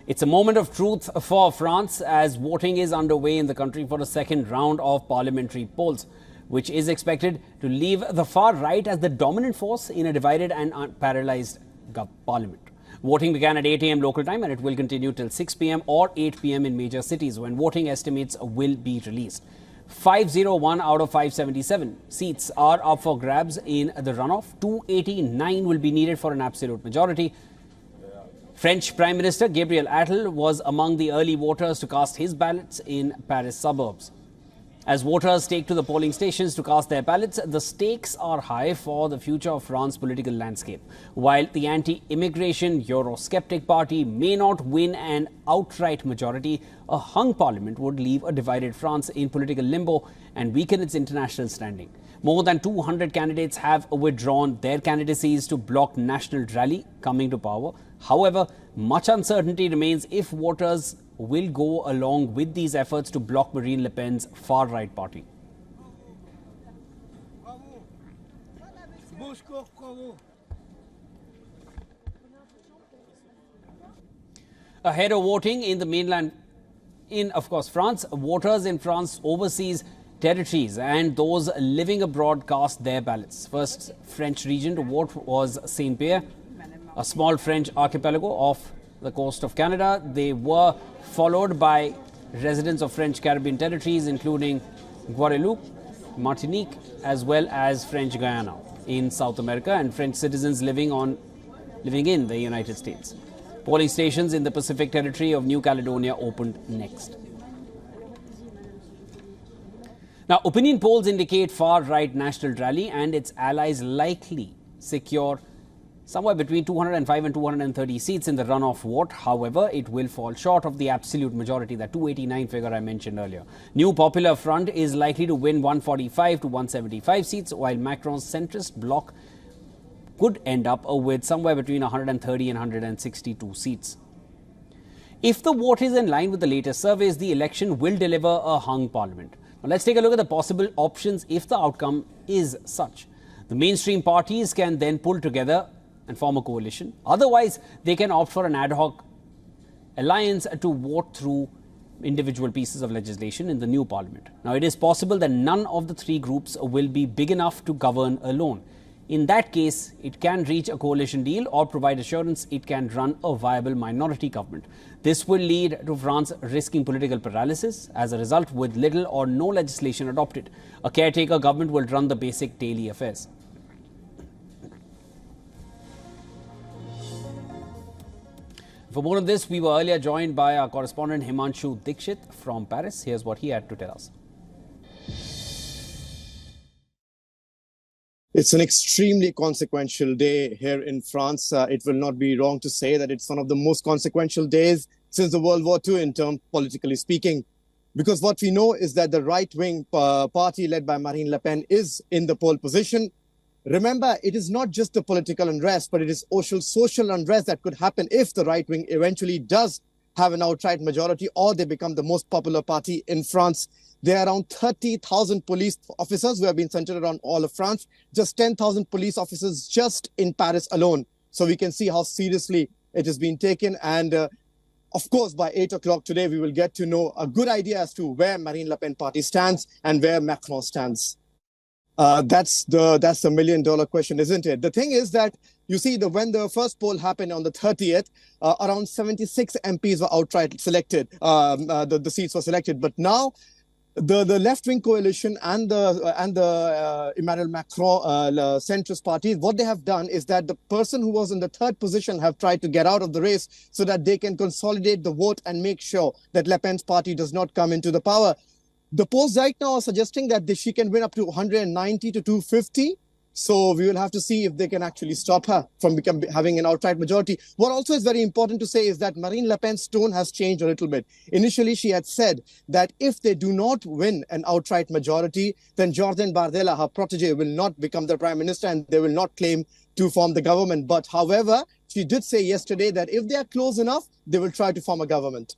It's a moment of truth for France as voting is underway in the country for a second round of parliamentary polls, which is expected to leave the far right as the dominant force in a divided and paralyzed parliament. Voting began at 8 a.m. local time and it will continue till 6 p.m. or 8 p.m. in major cities when voting estimates will be released. 501 out of 577 seats are up for grabs in the runoff. 289 will be needed for an absolute majority. French Prime Minister Gabriel Attal was among the early voters to cast his ballots in Paris suburbs. As voters take to the polling stations to cast their ballots, the stakes are high for the future of France's political landscape. While the anti-immigration Eurosceptic party may not win an outright majority, a hung parliament would leave a divided France in political limbo and weaken its international standing. More than 200 candidates have withdrawn their candidacies to block National Rally coming to power. However, much uncertainty remains if voters will go along with these efforts to block Marine Le Pen's far-right party. Ahead of voting in the mainland, of course, France, voters in France's overseas territories and those living abroad cast their ballots. First French region to vote was Saint-Pierre, a small French archipelago off the coast of Canada. They were followed by residents of French Caribbean territories, including Guadeloupe, Martinique, as well as French Guyana in South America, and French citizens living in the United States. Polling stations in the Pacific territory of New Caledonia opened next. Now, opinion polls indicate far-right National Rally and its allies likely secure somewhere between 205 and 230 seats in the runoff vote. However, it will fall short of the absolute majority, that 289 figure I mentioned earlier. New Popular Front is likely to win 145 to 175 seats, while Macron's centrist bloc could end up with somewhere between 130 and 162 seats. If the vote is in line with the latest surveys, the election will deliver a hung parliament. Now, let's take a look at the possible options if the outcome is such. The mainstream parties can then pull together and form a coalition. Otherwise, they can opt for an ad hoc alliance to vote through individual pieces of legislation in the new parliament. Now, it is possible that none of the three groups will be big enough to govern alone. In that case, it can reach a coalition deal or provide assurance it can run a viable minority government. This will lead to France risking political paralysis. As a result, with little or no legislation adopted, a caretaker government will run the basic daily affairs. For more of this, we were earlier joined by our correspondent Himanshu Dikshit from Paris. Here's what he had to tell us. It's an extremely consequential day here in France. It will not be wrong to say that it's one of the most consequential days since the World War II in terms politically speaking. Because what we know is that the right-wing party led by Marine Le Pen is in the pole position. Remember, it is not just the political unrest, but it is social unrest that could happen if the right wing eventually does have an outright majority or they become the most popular party in France. There are around 30,000 police officers who have been centered around all of France, just 10,000 police officers just in Paris alone. So we can see how seriously it has been taken. And of course, by 8 o'clock today, we will get to know a good idea as to where Marine Le Pen party stands and where Macron stands. That's the million-dollar question, isn't it? The thing is that, you see, when the first poll happened on the 30th, around 76 MPs were outright selected. The seats were selected. But now, the left-wing coalition and the Emmanuel Macron centrist parties, what they have done is that the person who was in the third position have tried to get out of the race so that they can consolidate the vote and make sure that Le Pen's party does not come into the power. The polls right now are suggesting that she can win up to 190 to 250. So we will have to see if they can actually stop her from having an outright majority. What also is very important to say is that Marine Le Pen's tone has changed a little bit. Initially, she had said that if they do not win an outright majority, then Jordan Bardella, her protege, will not become the prime minister and they will not claim to form the government. But however, she did say yesterday that if they are close enough, they will try to form a government.